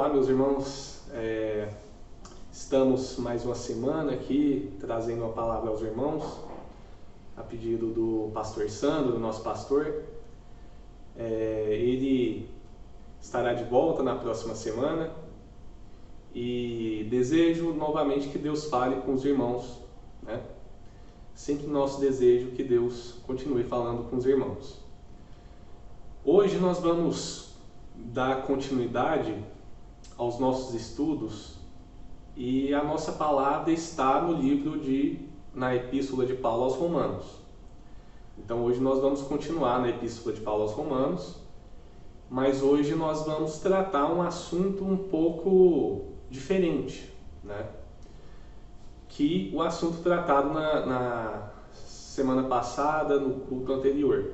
Olá, meus irmãos. Estamos mais uma semana aqui trazendo a palavra aos irmãos, a pedido do pastor Sandro, do nosso pastor. Ele estará de volta na próxima semana e desejo novamente que Deus fale com os irmãos, né? Sempre nosso desejo que Deus continue falando com os irmãos. Hoje nós vamos dar continuidade aos nossos estudos e a nossa palavra está no na Epístola de Paulo aos Romanos. Então hoje nós vamos continuar na Epístola de Paulo aos Romanos, mas hoje nós vamos tratar um assunto um pouco diferente, né? Que o assunto tratado na semana passada, no culto anterior.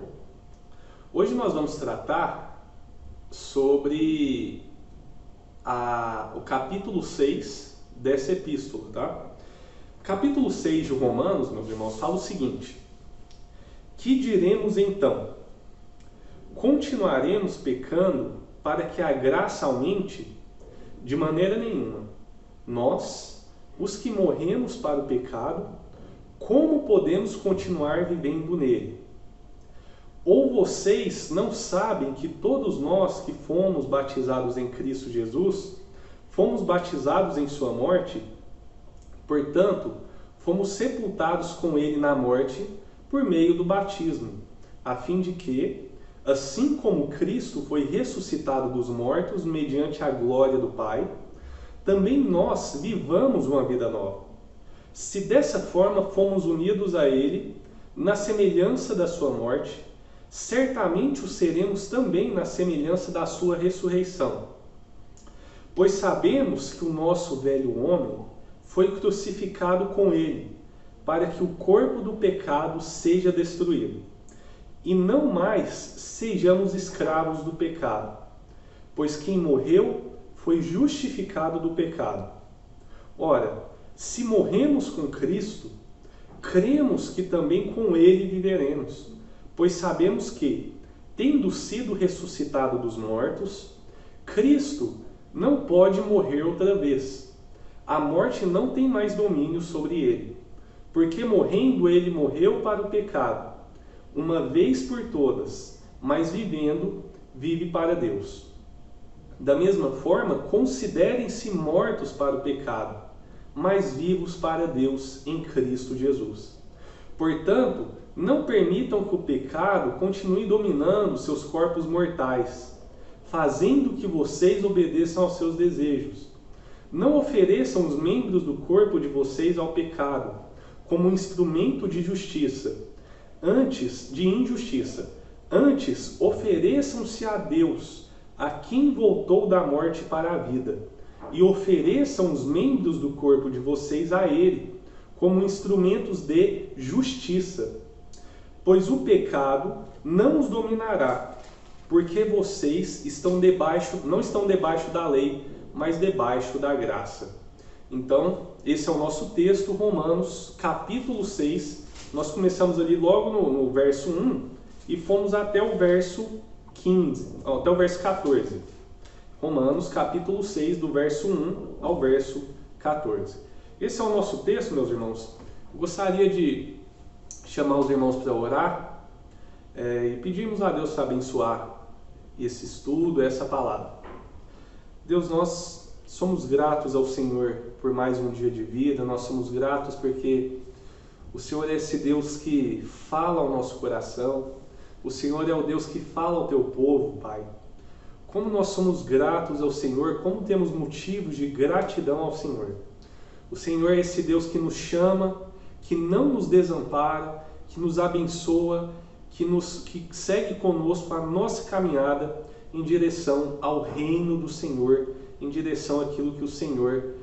Hoje nós vamos tratar sobre o capítulo 6 dessa epístola, tá? Capítulo 6 de Romanos, meus irmãos, fala o seguinte: que diremos então? Continuaremos pecando para que a graça aumente? De maneira nenhuma. Nós, os que morremos para o pecado, como podemos continuar vivendo nele? Ou vocês não sabem que todos nós que fomos batizados em Cristo Jesus, fomos batizados em sua morte? Portanto, fomos sepultados com ele na morte por meio do batismo, a fim de que, assim como Cristo foi ressuscitado dos mortos mediante a glória do Pai, também nós vivamos uma vida nova. Se dessa forma fomos unidos a ele, na semelhança da sua morte, certamente o seremos também na semelhança da sua ressurreição. Pois sabemos que o nosso velho homem foi crucificado com ele, para que o corpo do pecado seja destruído, e não mais sejamos escravos do pecado, pois quem morreu foi justificado do pecado. Ora, se morremos com Cristo, cremos que também com ele viveremos, pois sabemos que, tendo sido ressuscitado dos mortos, Cristo não pode morrer outra vez. A morte não tem mais domínio sobre ele, porque morrendo ele morreu para o pecado, uma vez por todas, mas vivendo, vive para Deus. Da mesma forma, considerem-se mortos para o pecado, mas vivos para Deus em Cristo Jesus. Portanto, não permitam que o pecado continue dominando seus corpos mortais, fazendo que vocês obedeçam aos seus desejos. Não ofereçam os membros do corpo de vocês ao pecado, como instrumento de injustiça. Antes, ofereçam-se a Deus, a quem voltou da morte para a vida, e ofereçam os membros do corpo de vocês a Ele, como instrumentos de justiça. Pois o pecado não os dominará, porque vocês não estão debaixo da lei, mas debaixo da graça. Então, esse é o nosso texto, Romanos, capítulo 6. Nós começamos ali logo no verso 1 e fomos até o verso 14. Romanos, capítulo 6, do verso 1 ao verso 14. Esse é o nosso texto, meus irmãos. Eu gostaria de chamar os irmãos para orar e pedirmos a Deus para abençoar esse estudo, essa palavra. Deus, nós somos gratos ao Senhor por mais um dia de vida, nós somos gratos porque o Senhor é esse Deus que fala ao nosso coração, o Senhor é o Deus que fala ao teu povo, Pai. Como nós somos gratos ao Senhor, como temos motivos de gratidão ao Senhor. O Senhor é esse Deus que nos chama, que não nos desampara, que nos abençoa, que segue conosco a nossa caminhada em direção ao reino do Senhor, em direção àquilo que o Senhor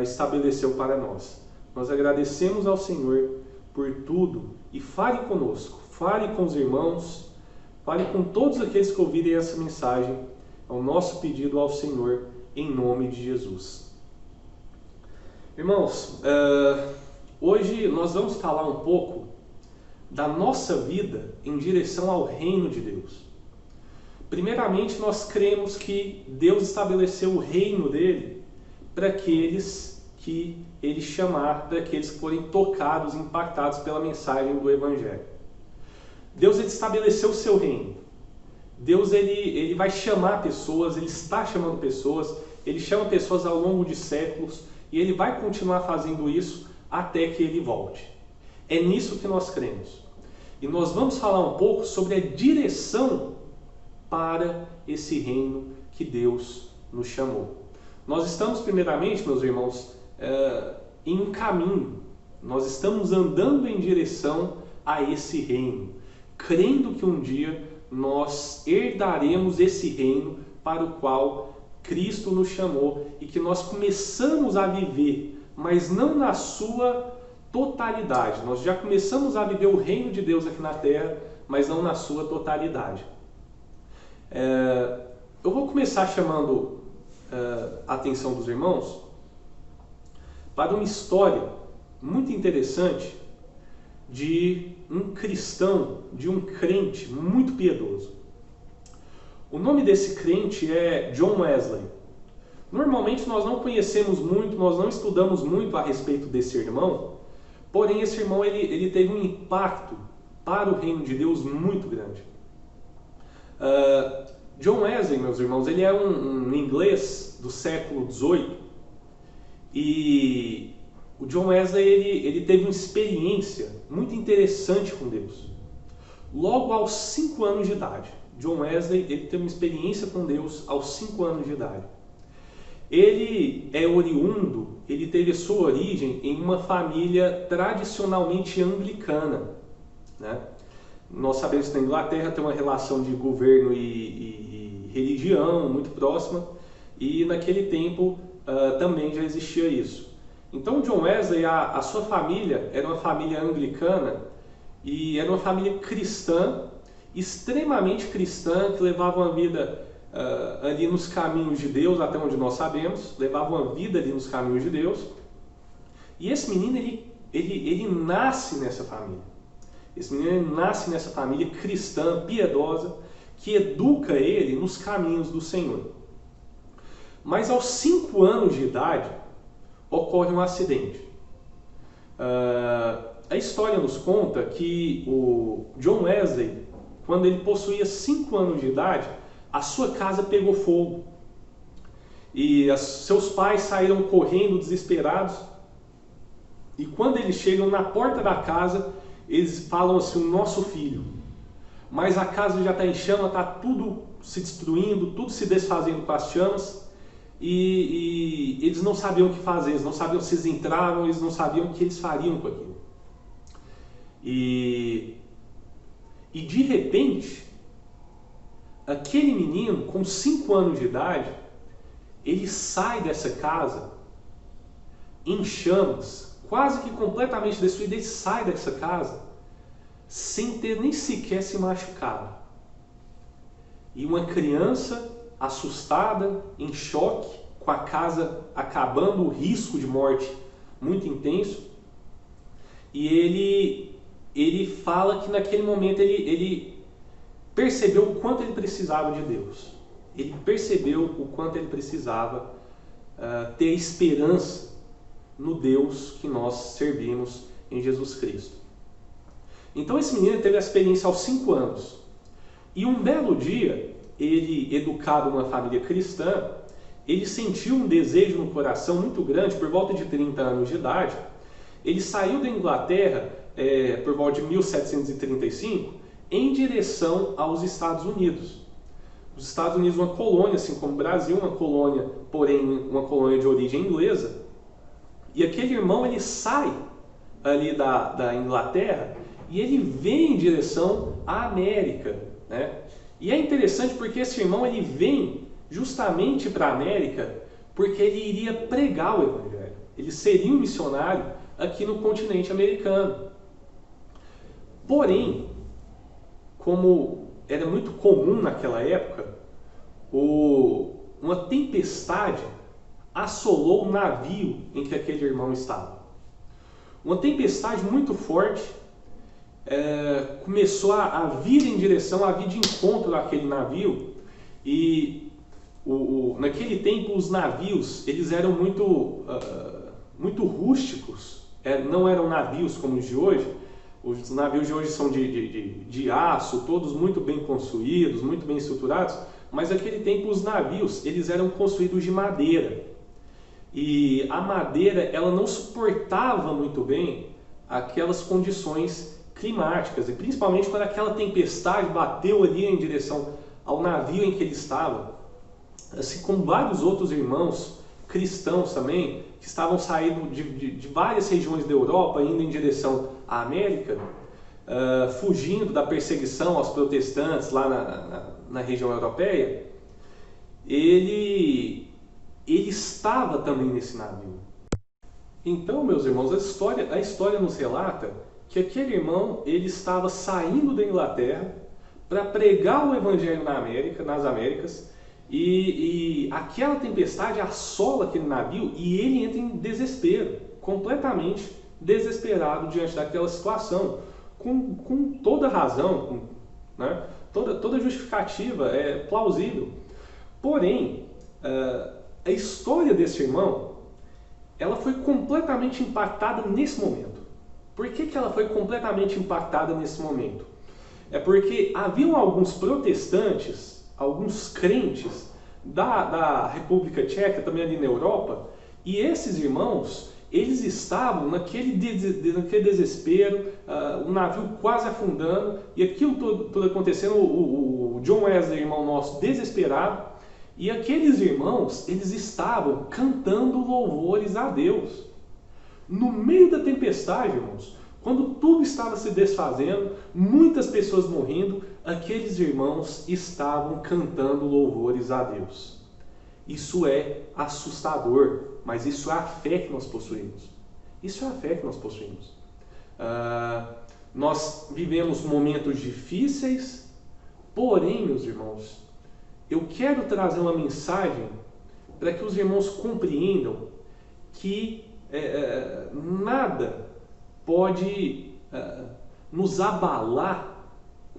estabeleceu para nós. Nós agradecemos ao Senhor por tudo e fale conosco, fale com os irmãos, fale com todos aqueles que ouvirem essa mensagem. É o nosso pedido ao Senhor, em nome de Jesus. Irmãos, hoje nós vamos falar um pouco da nossa vida em direção ao reino de Deus. Primeiramente, nós cremos que Deus estabeleceu o reino dele para aqueles que ele chamar, para aqueles que forem tocados, impactados pela mensagem do Evangelho. Deus ele estabeleceu o seu reino. Deus ele vai chamar pessoas, ele está chamando pessoas, ele chama pessoas ao longo de séculos e ele vai continuar fazendo isso até que ele volte. É nisso que nós cremos. E nós vamos falar um pouco sobre a direção para esse reino que Deus nos chamou. Nós estamos, primeiramente, meus irmãos, em um caminho. Nós estamos andando em direção a esse reino, crendo que um dia nós herdaremos esse reino para o qual Cristo nos chamou e que nós começamos a viver, mas não na sua totalidade. Nós já começamos a viver o reino de Deus aqui na terra, mas não na sua totalidade. Eu vou começar chamando a atenção dos irmãos para uma história muito interessante de um cristão, de um crente muito piedoso. O nome desse crente é John Wesley. Normalmente nós não conhecemos muito, nós não estudamos muito a respeito desse irmão, porém esse irmão ele teve um impacto para o reino de Deus muito grande. John Wesley, meus irmãos, ele é um inglês do século XVIII e o John Wesley ele teve uma experiência muito interessante com Deus. Logo aos 5 anos de idade, John Wesley ele teve uma experiência com Deus aos 5 anos de idade. Ele é oriundo, ele teve a sua origem em uma família tradicionalmente anglicana, né? Nós sabemos que na Inglaterra tem uma relação de governo e religião muito próxima, e naquele tempo também já existia isso. Então John Wesley, a sua família era uma família anglicana e era uma família cristã, extremamente cristã, que levava uma vida ali nos caminhos de Deus, até onde nós sabemos, levava uma vida ali nos caminhos de Deus. E esse menino, ele nasce nessa família. Esse menino nasce nessa família cristã, piedosa, que educa ele nos caminhos do Senhor. Mas aos 5 anos de idade, ocorre um acidente. A história nos conta que o John Wesley, quando ele possuía 5 anos de idade, a sua casa pegou fogo. E seus pais saíram correndo, desesperados. E quando eles chegam na porta da casa, eles falam assim: o nosso filho. Mas a casa já está em chama, está tudo se destruindo, tudo se desfazendo com as chamas. E eles não sabiam o que fazer, eles não sabiam se eles entravam, eles não sabiam o que eles fariam com aquilo. E de repente, aquele menino com 5 anos de idade, ele sai dessa casa em chamas, quase que completamente destruído. Ele sai dessa casa sem ter nem sequer se machucado. E uma criança assustada, em choque, com a casa acabando, o risco de morte muito intenso. E ele fala que naquele momento ele percebeu o quanto ele precisava de Deus. Ele percebeu o quanto ele precisava ter esperança no Deus que nós servimos em Jesus Cristo. Então esse menino teve a experiência aos 5 anos. E um belo dia, ele, educado numa família cristã, ele sentiu um desejo no coração muito grande, por volta de 30 anos de idade. Ele saiu da Inglaterra por volta de 1735 em direção aos Estados Unidos. Os Estados Unidos, uma colônia, assim como o Brasil, uma colônia, porém uma colônia de origem inglesa. E aquele irmão, ele sai ali da Inglaterra e ele vem em direção à América, né? E é interessante porque esse irmão ele vem justamente para a América porque ele iria pregar o Evangelho. Ele seria um missionário aqui no continente americano. Porém, como era muito comum naquela época, uma tempestade assolou o navio em que aquele irmão estava. Uma tempestade muito forte começou a vir em direção, a vir de encontro daquele navio, E naquele tempo os navios eles eram muito rústicos, não eram navios como os de hoje. Os navios de hoje são de aço, todos muito bem construídos, muito bem estruturados, mas naquele tempo os navios eles eram construídos de madeira. E a madeira ela não suportava muito bem aquelas condições climáticas, e principalmente quando aquela tempestade bateu ali em direção ao navio em que ele estava, assim como vários outros irmãos cristãos também, que estavam saindo de várias regiões da Europa, indo em direção à América, fugindo da perseguição aos protestantes lá na região europeia, ele estava também nesse navio. Então, meus irmãos, a história nos relata que aquele irmão ele estava saindo da Inglaterra para pregar o evangelho nas Américas, e aquela tempestade assola aquele navio e ele entra em desespero, completamente desesperado diante daquela situação, com toda razão, né? toda justificativa é plausível. Porém, a história desse irmão ela foi completamente impactada nesse momento. Por que ela foi completamente impactada nesse momento? É porque haviam alguns protestantes, alguns crentes da República Tcheca, também ali na Europa, e esses irmãos, eles estavam naquele desespero, o navio quase afundando, e aquilo tudo acontecendo, o John Wesley, irmão nosso, desesperado, e aqueles irmãos, eles estavam cantando louvores a Deus. No meio da tempestade, irmãos, quando tudo estava se desfazendo, muitas pessoas morrendo, aqueles irmãos estavam cantando louvores a Deus. Isso é assustador, mas isso é a fé que nós possuímos. Isso é a fé que nós possuímos. Nós vivemos momentos difíceis, porém, meus irmãos, eu quero trazer uma mensagem para que os irmãos compreendam que nada pode nos abalar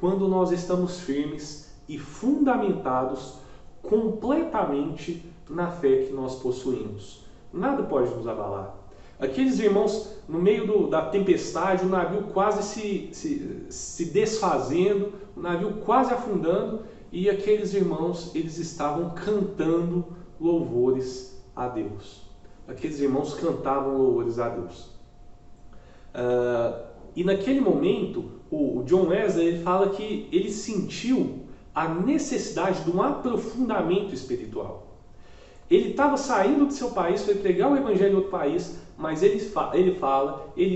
quando nós estamos firmes e fundamentados completamente na fé que nós possuímos. Nada pode nos abalar. Aqueles irmãos, no meio da tempestade, o navio quase se desfazendo, o navio quase afundando, e aqueles irmãos, eles estavam cantando louvores a Deus. Aqueles irmãos cantavam louvores a Deus. E naquele momento, o John Wesley ele fala que ele sentiu a necessidade de um aprofundamento espiritual. Ele estava saindo do seu país, foi pregar o evangelho em outro país, mas ele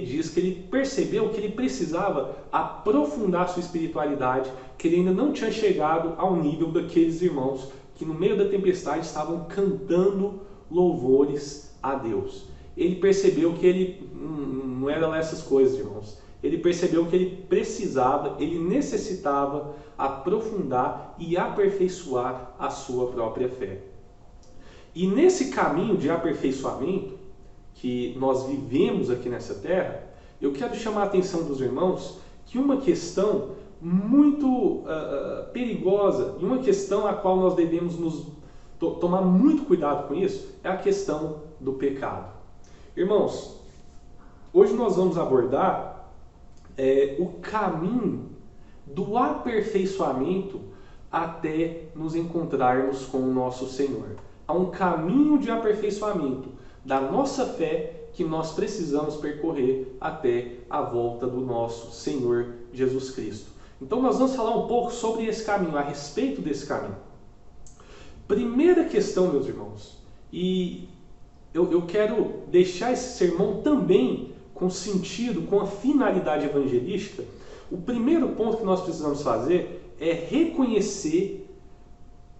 diz que ele percebeu que ele precisava aprofundar sua espiritualidade, que ele ainda não tinha chegado ao nível daqueles irmãos que no meio da tempestade estavam cantando louvores a Deus. Ele percebeu que ele não era lá essas coisas, irmãos. Ele percebeu que ele precisava, ele necessitava aprofundar e aperfeiçoar a sua própria fé. E nesse caminho de aperfeiçoamento que nós vivemos aqui nessa terra, eu quero chamar a atenção dos irmãos que uma questão muito perigosa e uma questão a qual nós devemos tomar muito cuidado com isso é a questão do pecado. Irmãos, hoje nós vamos abordar o caminho do aperfeiçoamento até nos encontrarmos com o nosso Senhor. Há um caminho de aperfeiçoamento da nossa fé que nós precisamos percorrer até a volta do nosso Senhor Jesus Cristo. Então nós vamos falar um pouco sobre esse caminho, a respeito desse caminho. Primeira questão, meus irmãos, e eu quero deixar esse sermão também com sentido, com a finalidade evangelística. O primeiro ponto que nós precisamos fazer é reconhecer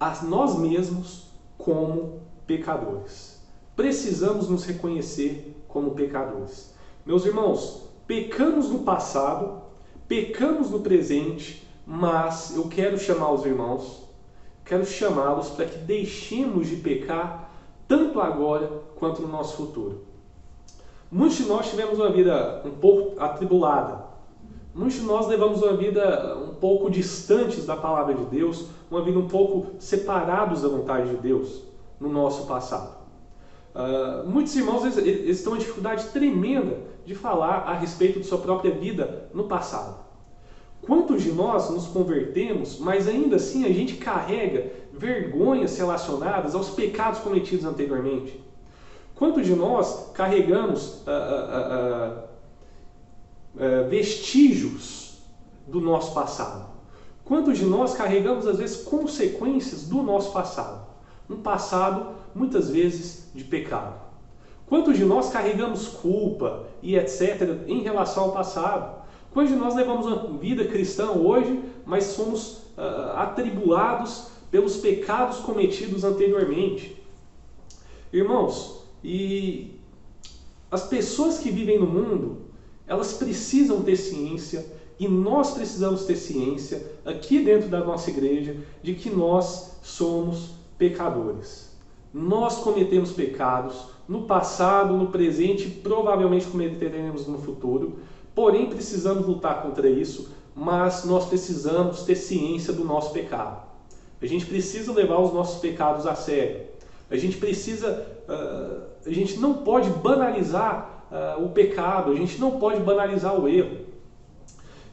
a nós mesmos como pecadores. Precisamos nos reconhecer como pecadores. Meus irmãos, pecamos no passado, pecamos no presente, mas eu quero chamar os irmãos, quero chamá-los para que deixemos de pecar tanto agora quanto no nosso futuro. Muitos de nós tivemos uma vida um pouco atribulada, Muitos de nós levamos uma vida um pouco distantes da palavra de Deus, uma vida um pouco separados da vontade de Deus no nosso passado. Muitos irmãos eles têm uma dificuldade tremenda de falar a respeito de sua própria vida no passado. Quantos de nós nos convertemos, mas ainda assim a gente carrega vergonhas relacionadas aos pecados cometidos anteriormente? Quantos de nós carregamos vestígios do nosso passado? Quantos de nós carregamos às vezes consequências do nosso passado? Um passado muitas vezes de pecado. Quantos de nós carregamos culpa e etc. em relação ao passado? Quantos de nós levamos uma vida cristã hoje, mas somos atribulados pelos pecados cometidos anteriormente? Irmãos, e as pessoas que vivem no mundo, elas precisam ter ciência, e nós precisamos ter ciência, aqui dentro da nossa igreja, de que nós somos pecadores. Nós cometemos pecados no passado, no presente e provavelmente cometeremos no futuro. Porém, precisamos lutar contra isso, mas nós precisamos ter ciência do nosso pecado. A gente precisa levar os nossos pecados a sério. A gente não pode banalizar o pecado, a gente não pode banalizar o erro.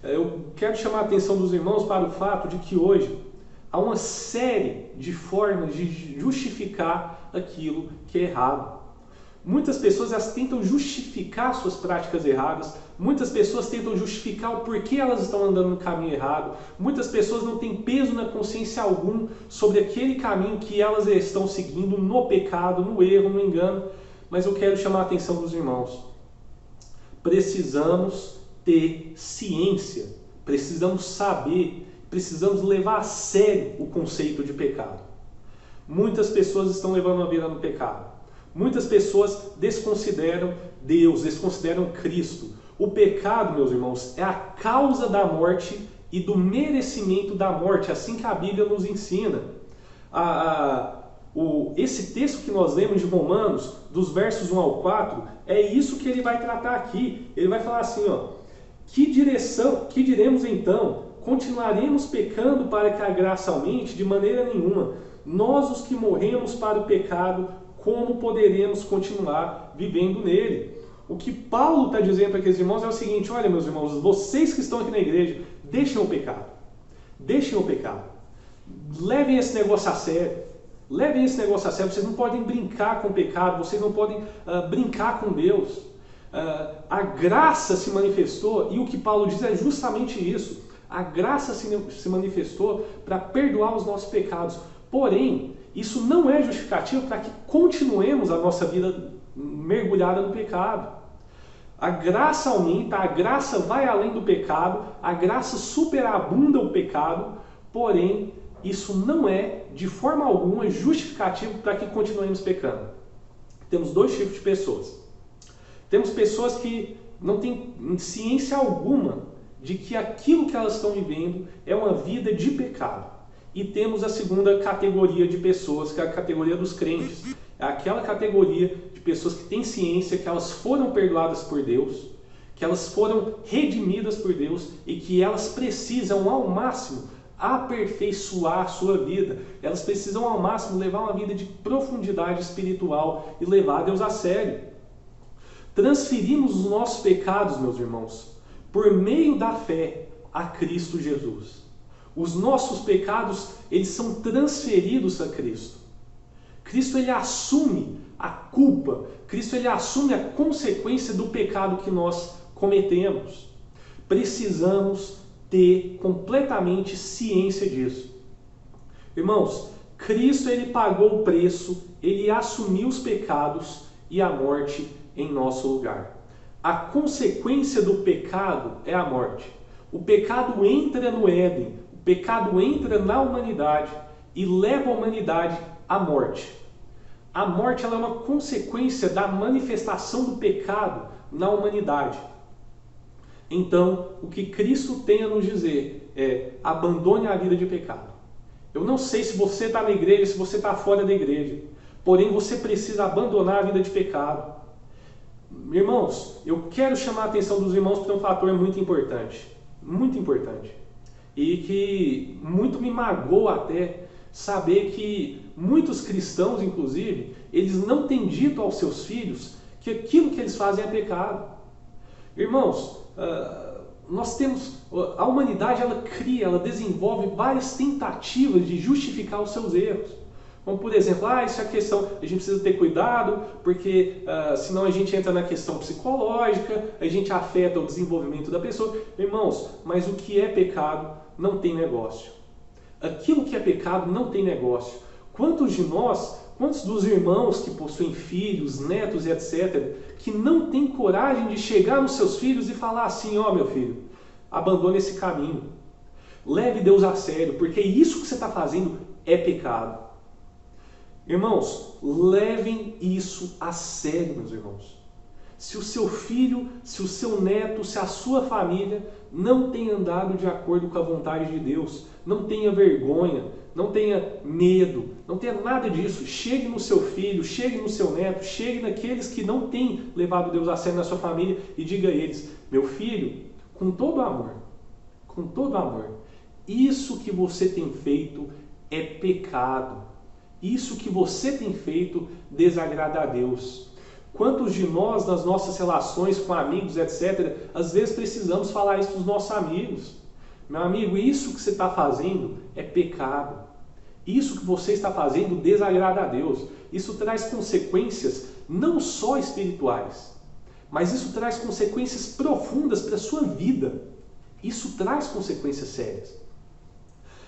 Eu quero chamar a atenção dos irmãos para o fato de que hoje há uma série de formas de justificar aquilo que é errado. Muitas pessoas elas tentam justificar suas práticas erradas, muitas pessoas tentam justificar o porquê elas estão andando no caminho errado, muitas pessoas não têm peso na consciência algum sobre aquele caminho que elas estão seguindo no pecado, no erro, no engano. Mas eu quero chamar a atenção dos irmãos. Precisamos ter ciência, precisamos saber, precisamos levar a sério o conceito de pecado. Muitas pessoas estão levando a vida no pecado. Muitas pessoas desconsideram Deus, desconsideram Cristo. O pecado, meus irmãos, é a causa da morte e do merecimento da morte, assim que a Bíblia nos ensina. Esse texto que nós lemos de Romanos, dos versos 1 ao 4, é isso que ele vai tratar aqui. Ele vai falar assim, que diremos então? Continuaremos pecando para que a graça aumente? De maneira nenhuma. Nós, os que morremos para o pecado, como poderemos continuar vivendo nele? O que Paulo está dizendo para aqueles irmãos é o seguinte: olha, meus irmãos, vocês que estão aqui na igreja, deixem o pecado. Deixem o pecado. Levem esse negócio a sério. Levem esse negócio a sério. Vocês não podem brincar com o pecado, vocês não podem brincar com Deus. A graça se manifestou, e o que Paulo diz é justamente isso. A graça se manifestou para perdoar os nossos pecados. Porém, isso não é justificativo para que continuemos a nossa vida mergulhada no pecado. A graça aumenta, a graça vai além do pecado, a graça superabunda o pecado, porém, isso não é, de forma alguma, justificativo para que continuemos pecando. Temos dois tipos de pessoas. Temos pessoas que não têm ciência alguma de que aquilo que elas estão vivendo é uma vida de pecado. E temos a segunda categoria de pessoas, que é a categoria dos crentes. É aquela categoria de pessoas que têm ciência que elas foram perdoadas por Deus, que elas foram redimidas por Deus e que elas precisam ao máximo aperfeiçoar a sua vida. Elas precisam ao máximo levar uma vida de profundidade espiritual e levar Deus a sério. Transferimos os nossos pecados, meus irmãos, por meio da fé a Cristo Jesus. Os nossos pecados, eles são transferidos a Cristo. Cristo, ele assume a culpa. Cristo, ele assume a consequência do pecado que nós cometemos. Precisamos ter completamente ciência disso. Irmãos, Cristo, ele pagou o preço, ele assumiu os pecados e a morte em nosso lugar. A consequência do pecado é a morte. O pecado entra no Éden. O pecado entra na humanidade e leva a humanidade à morte. A morte ela é uma consequência da manifestação do pecado na humanidade. Então, o que Cristo tem a nos dizer é: abandone a vida de pecado. Eu não sei se você está na igreja, se você está fora da igreja, porém você precisa abandonar a vida de pecado. Irmãos, eu quero chamar a atenção dos irmãos para um fator muito importante. muito importante. E que muito me magoa até saber que muitos cristãos, inclusive, eles não têm dito aos seus filhos que aquilo que eles fazem é pecado. Irmãos, nós temos, a humanidade ela cria, ela desenvolve várias tentativas de justificar os seus erros. Como por exemplo, isso é questão, a gente precisa ter cuidado, porque senão a gente entra na questão psicológica, a gente afeta o desenvolvimento da pessoa. Irmãos, mas o que é pecado não tem negócio. Aquilo que é pecado não tem negócio. Quantos dos irmãos que possuem filhos, netos e etc., que não têm coragem de chegar nos seus filhos e falar assim, meu filho, abandone esse caminho. Leve Deus a sério, porque isso que você está fazendo é pecado. Irmãos, levem isso a sério, meus irmãos. Se o seu filho, se o seu neto, se a sua família não tem andado de acordo com a vontade de Deus, não tenha vergonha, não tenha medo, não tenha nada disso. Chegue no seu filho, chegue no seu neto, chegue naqueles que não têm levado Deus a sério na sua família e diga a eles, meu filho, com todo amor, isso que você tem feito é pecado. Isso que você tem feito desagrada a Deus. Quantos de nós, nas nossas relações com amigos, etc., às vezes precisamos falar isso para os nossos amigos. Meu amigo, isso que você está fazendo é pecado. Isso que você está fazendo desagrada a Deus. Isso traz consequências não só espirituais, mas isso traz consequências profundas para a sua vida. Isso traz consequências sérias.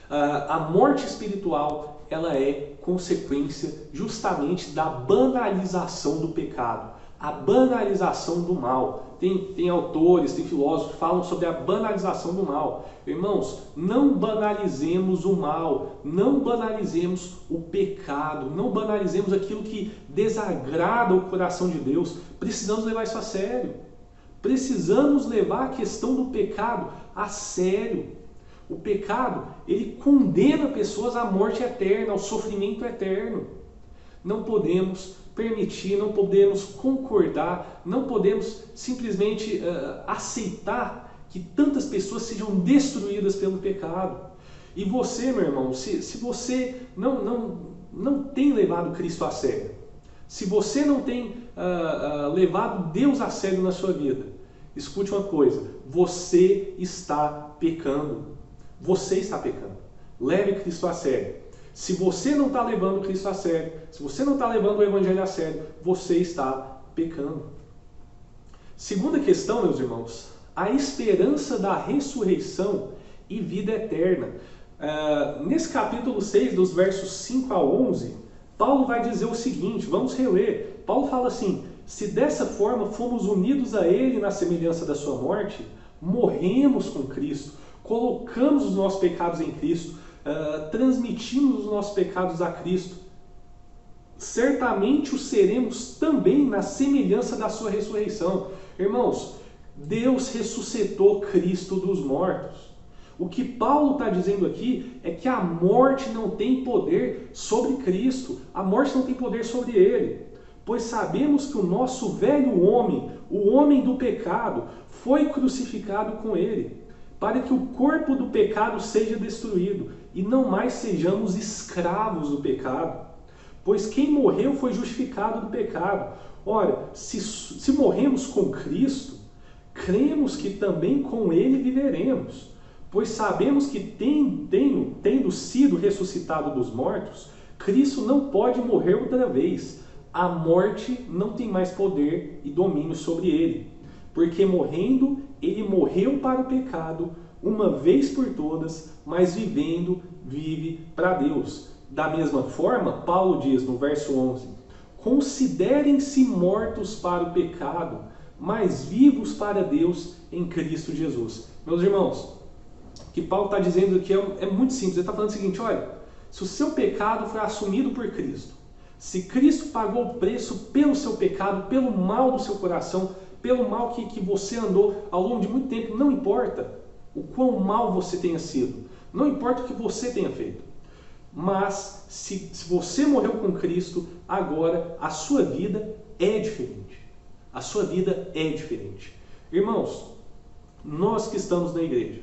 A morte espiritual, ela é consequência justamente da banalização do pecado, a banalização do mal. Tem autores, tem filósofos que falam sobre a banalização do mal. Irmãos, não banalizemos o mal, não banalizemos o pecado, não banalizemos aquilo que desagrada o coração de Deus. Precisamos levar isso a sério. Precisamos levar a questão do pecado a sério. O pecado, ele condena pessoas à morte eterna, ao sofrimento eterno. Não podemos permitir, não podemos concordar, não podemos simplesmente aceitar que tantas pessoas sejam destruídas pelo pecado. E você, meu irmão, se você não tem levado Cristo a sério, se você não tem levado Deus a sério na sua vida, escute uma coisa, você está pecando. Você está pecando. Leve Cristo a sério. Se você não está levando Cristo a sério, se você não está levando o Evangelho a sério, você está pecando. Segunda questão, meus irmãos, a esperança da ressurreição e vida eterna. Nesse capítulo 6, dos versos 5 a 11, Paulo vai dizer o seguinte, vamos reler. Paulo fala assim, se dessa forma fomos unidos a Ele na semelhança da sua morte, morremos com Cristo, colocamos os nossos pecados em Cristo, transmitimos os nossos pecados a Cristo, certamente o seremos também na semelhança da sua ressurreição. Irmãos, Deus ressuscitou Cristo dos mortos. O que Paulo está dizendo aqui é que a morte não tem poder sobre Cristo, a morte não tem poder sobre Ele, pois sabemos que o nosso velho homem, o homem do pecado, foi crucificado com Ele, para que o corpo do pecado seja destruído e não mais sejamos escravos do pecado. Pois quem morreu foi justificado do pecado. Ora, se morremos com Cristo, cremos que também com Ele viveremos. Pois sabemos que tendo sido ressuscitado dos mortos, Cristo não pode morrer outra vez. A morte não tem mais poder e domínio sobre Ele. Porque morrendo, Ele morreu para o pecado, uma vez por todas, mas vivendo, vive para Deus. Da mesma forma, Paulo diz no verso 11, considerem-se mortos para o pecado, mas vivos para Deus em Cristo Jesus. Meus irmãos, o que Paulo está dizendo aqui é muito simples. Ele está falando o seguinte, olha, se o seu pecado foi assumido por Cristo, se Cristo pagou o preço pelo seu pecado, pelo mal do seu coração, pelo mal que você andou ao longo de muito tempo, não importa o quão mal você tenha sido, não importa o que você tenha feito, mas se você morreu com Cristo, agora a sua vida é diferente. A sua vida é diferente. Irmãos, nós que estamos na igreja,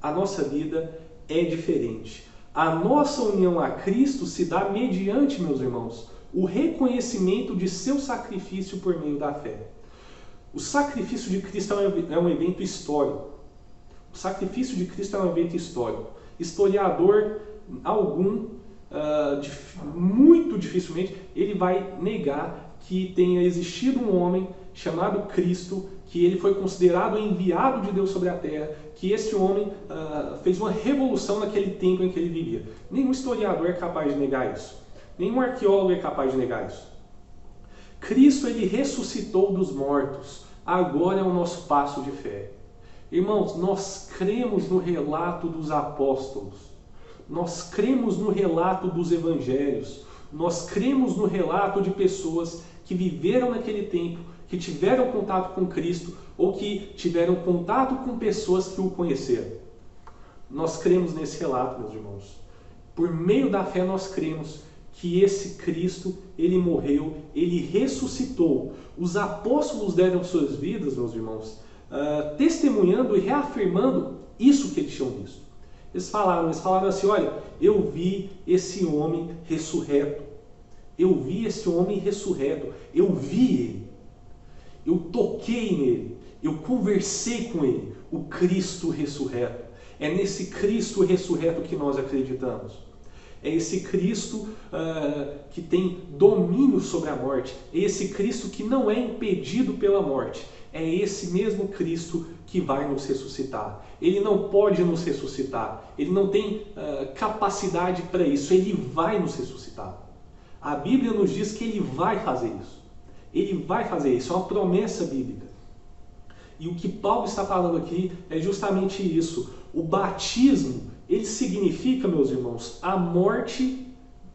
a nossa vida é diferente. A nossa união a Cristo se dá mediante, meus irmãos, o reconhecimento de seu sacrifício por meio da fé. O sacrifício de Cristo é um evento histórico. O sacrifício de Cristo é um evento histórico. Historiador algum, muito dificilmente, ele vai negar que tenha existido um homem chamado Cristo, que ele foi considerado enviado de Deus sobre a terra, que esse homem fez uma revolução naquele tempo em que ele vivia. Nenhum historiador é capaz de negar isso. Nenhum arqueólogo é capaz de negar isso. Cristo, ele ressuscitou dos mortos. Agora é o nosso passo de fé. Irmãos, nós cremos no relato dos apóstolos. Nós cremos no relato dos evangelhos. Nós cremos no relato de pessoas que viveram naquele tempo, que tiveram contato com Cristo ou que tiveram contato com pessoas que o conheceram. Nós cremos nesse relato, meus irmãos. Por meio da fé nós cremos que esse Cristo, ele morreu, ele ressuscitou. Os apóstolos deram suas vidas, meus irmãos, testemunhando e reafirmando isso que eles tinham visto. Eles falaram assim, olha, eu vi esse homem ressurreto. Eu vi esse homem ressurreto. Eu vi ele. Eu toquei nele. Eu conversei com ele. O Cristo ressurreto. É nesse Cristo ressurreto que nós acreditamos. É esse Cristo que tem domínio sobre a morte. É esse Cristo que não é impedido pela morte. É esse mesmo Cristo que vai nos ressuscitar. Ele não pode nos ressuscitar. Ele não tem capacidade para isso. Ele vai nos ressuscitar. A Bíblia nos diz que ele vai fazer isso. Ele vai fazer isso. É uma promessa bíblica. E o que Paulo está falando aqui é justamente isso. O batismo, ele significa, meus irmãos, a morte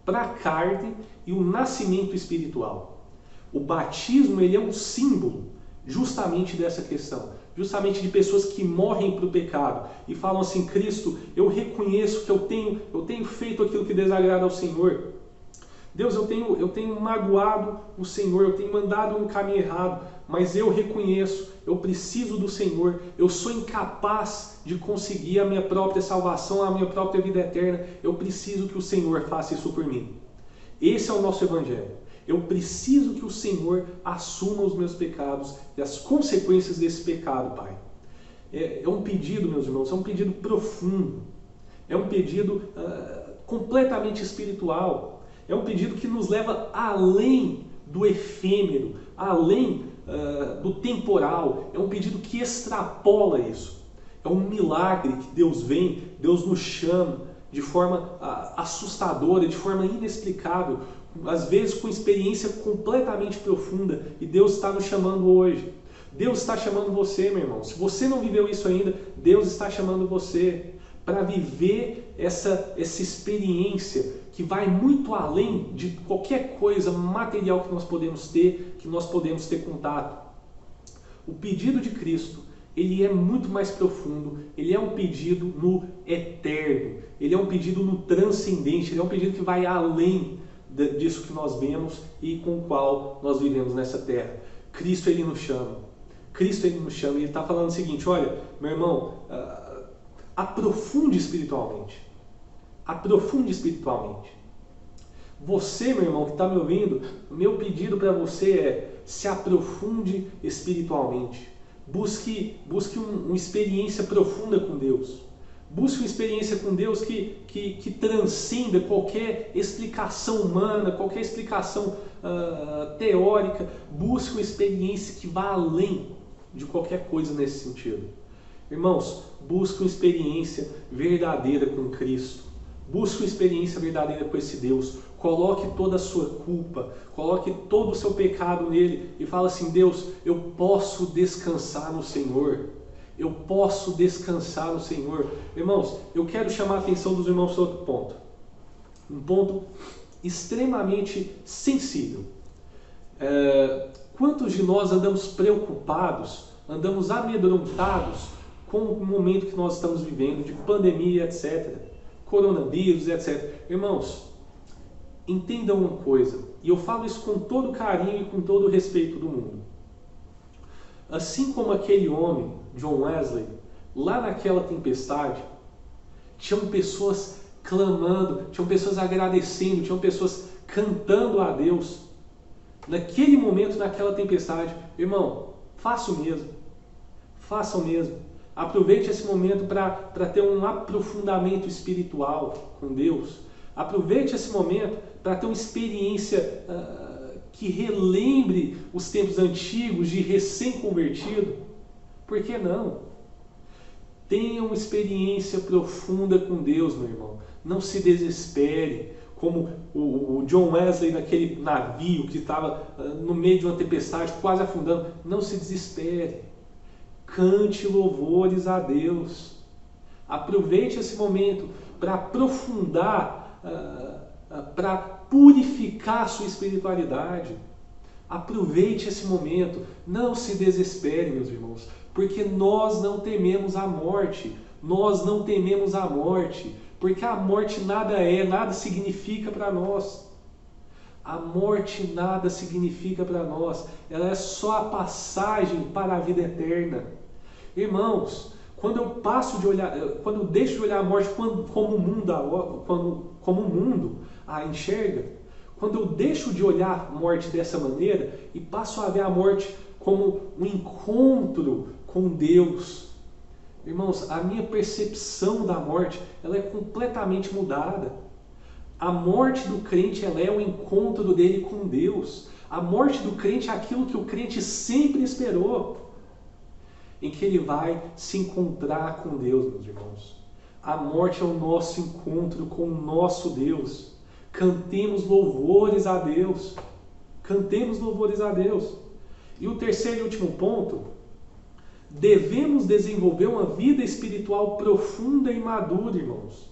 para a carne e o nascimento espiritual. O batismo, ele é um símbolo justamente dessa questão. Justamente de pessoas que morrem para o pecado e falam assim, Cristo, eu reconheço que eu tenho feito aquilo que desagrada ao Senhor. Deus, eu tenho magoado o Senhor, eu tenho andado no caminho errado, mas eu reconheço, eu preciso do Senhor, eu sou incapaz de conseguir a minha própria salvação, a minha própria vida eterna, eu preciso que o Senhor faça isso por mim. Esse é o nosso Evangelho. Eu preciso que o Senhor assuma os meus pecados e as consequências desse pecado, Pai. É um pedido, meus irmãos, é um pedido profundo, é um pedido completamente espiritual. É um pedido que nos leva além do efêmero, além do temporal. É um pedido que extrapola isso. É um milagre que Deus vem, Deus nos chama de forma assustadora, de forma inexplicável, às vezes com experiência completamente profunda. E Deus está nos chamando hoje. Deus está chamando você, meu irmão. Se você não viveu isso ainda, Deus está chamando você para viver essa experiência que vai muito além de qualquer coisa material que nós podemos ter contato. O pedido de Cristo, ele é muito mais profundo, ele é um pedido no eterno, ele é um pedido no transcendente, ele é um pedido que vai além disso que nós vemos e com o qual nós vivemos nessa terra. Cristo, ele nos chama. Cristo, ele nos chama e ele está falando o seguinte, olha, meu irmão, aprofunde espiritualmente. Aprofunde espiritualmente. Você, meu irmão, que está me ouvindo, o meu pedido para você é se aprofunde espiritualmente. Busque uma experiência profunda com Deus. Busque uma experiência com Deus que transcenda qualquer explicação humana, qualquer explicação teórica. Busque uma experiência que vá além de qualquer coisa nesse sentido. Irmãos, busque uma experiência verdadeira com Cristo. Busque uma experiência verdadeira com esse Deus. Coloque toda a sua culpa, coloque todo o seu pecado nele e fala assim, Deus, eu posso descansar no Senhor. Eu posso descansar no Senhor. Irmãos, eu quero chamar a atenção dos irmãos para outro ponto. Um ponto extremamente sensível. Quantos de nós andamos preocupados, andamos amedrontados com o momento que nós estamos vivendo, de pandemia, etc., coronavírus, etc. Irmãos, entendam uma coisa, e eu falo isso com todo carinho e com todo o respeito do mundo. Assim como aquele homem, John Wesley, lá naquela tempestade, tinham pessoas clamando, tinham pessoas agradecendo, tinham pessoas cantando a Deus. Naquele momento, naquela tempestade, irmão, faça o mesmo. Faça o mesmo. Aproveite esse momento para ter um aprofundamento espiritual com Deus. Aproveite esse momento para ter uma experiência que relembre os tempos antigos de recém-convertido. Por que não? Tenha uma experiência profunda com Deus, meu irmão. Não se desespere, como o John Wesley naquele navio que estava no meio de uma tempestade, quase afundando. Não se desespere. Cante louvores a Deus. Aproveite esse momento para aprofundar, para purificar a sua espiritualidade. Aproveite esse momento. Não se desespere, meus irmãos, porque nós não tememos a morte. Nós não tememos a morte, porque a morte nada significa para nós. A morte nada significa para nós. Ela é só a passagem para a vida eterna. Irmãos, quando eu deixo de olhar a morte como o mundo a enxerga, quando eu deixo de olhar a morte dessa maneira e passo a ver a morte como um encontro com Deus, irmãos, a minha percepção da morte ela é completamente mudada. A morte do crente ela é o encontro dele com Deus. A morte do crente é aquilo que o crente sempre esperou, em que ele vai se encontrar com Deus, meus irmãos. A morte é o nosso encontro com o nosso Deus. Cantemos louvores a Deus. Cantemos louvores a Deus. E o terceiro e último ponto, devemos desenvolver uma vida espiritual profunda e madura, irmãos.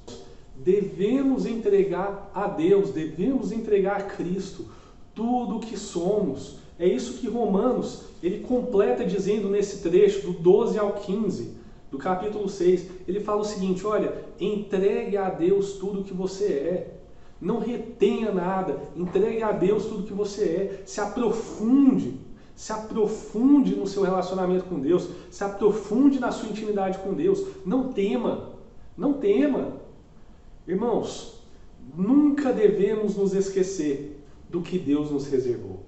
Devemos entregar a Deus, devemos entregar a Cristo tudo o que somos. É isso que Romanos, ele completa dizendo nesse trecho, do 12 ao 15, do capítulo 6. Ele fala o seguinte, olha, entregue a Deus tudo o que você é. Não retenha nada, entregue a Deus tudo o que você é. Se aprofunde no seu relacionamento com Deus, se aprofunde na sua intimidade com Deus. Não tema, não tema. Irmãos, nunca devemos nos esquecer do que Deus nos reservou.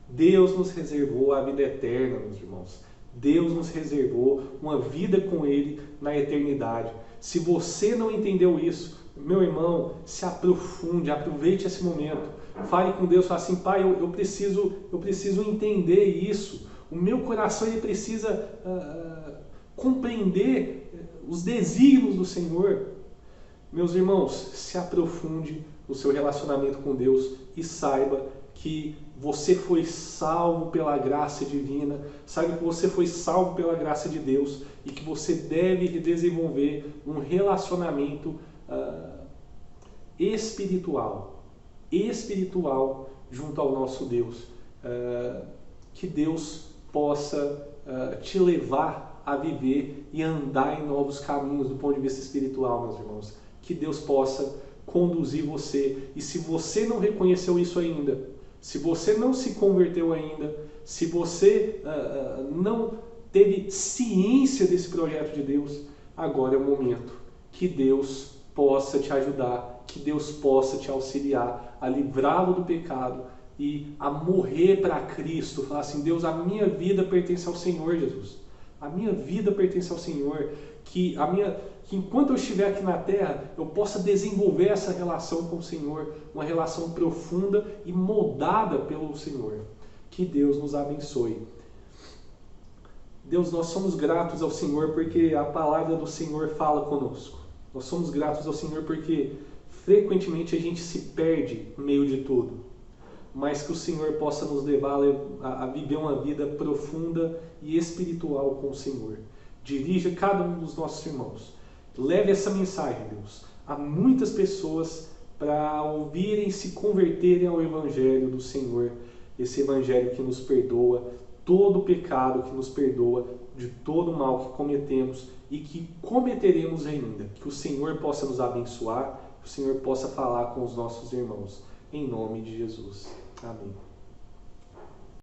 Deus nos reservou a vida eterna, meus irmãos. Deus nos reservou uma vida com Ele na eternidade. Se você não entendeu isso, meu irmão, se aprofunde, aproveite esse momento. Fale com Deus, fale assim, Pai, eu preciso entender isso. O meu coração ele precisa compreender os desígnios do Senhor. Meus irmãos, se aprofunde no seu relacionamento com Deus e saiba que você foi salvo pela graça divina, saiba que você foi salvo pela graça de Deus e que você deve desenvolver um relacionamento espiritual junto ao nosso Deus. Que Deus possa te levar a viver e andar em novos caminhos do ponto de vista espiritual, meus irmãos. Que Deus possa conduzir você. E se você não reconheceu isso ainda, se você não se converteu ainda, se você não teve ciência desse projeto de Deus, agora é o momento. Que Deus possa te ajudar, que Deus possa te auxiliar a livrá-lo do pecado e a morrer para Cristo. Falar assim, Deus, a minha vida pertence ao Senhor, Jesus. A minha vida pertence ao Senhor. Que enquanto eu estiver aqui na terra, eu possa desenvolver essa relação com o Senhor, uma relação profunda e moldada pelo Senhor. Que Deus nos abençoe. Deus, nós somos gratos ao Senhor porque a palavra do Senhor fala conosco. Nós somos gratos ao Senhor porque frequentemente a gente se perde no meio de tudo. Mas que o Senhor possa nos levar a viver uma vida profunda e espiritual com o Senhor. Dirija cada um dos nossos irmãos. Leve essa mensagem, Deus, a muitas pessoas para ouvirem e se converterem ao Evangelho do Senhor. Esse Evangelho que nos perdoa todo o pecado, que nos perdoa de todo o mal que cometemos e que cometeremos ainda. Que o Senhor possa nos abençoar, que o Senhor possa falar com os nossos irmãos. Em nome de Jesus. Amém.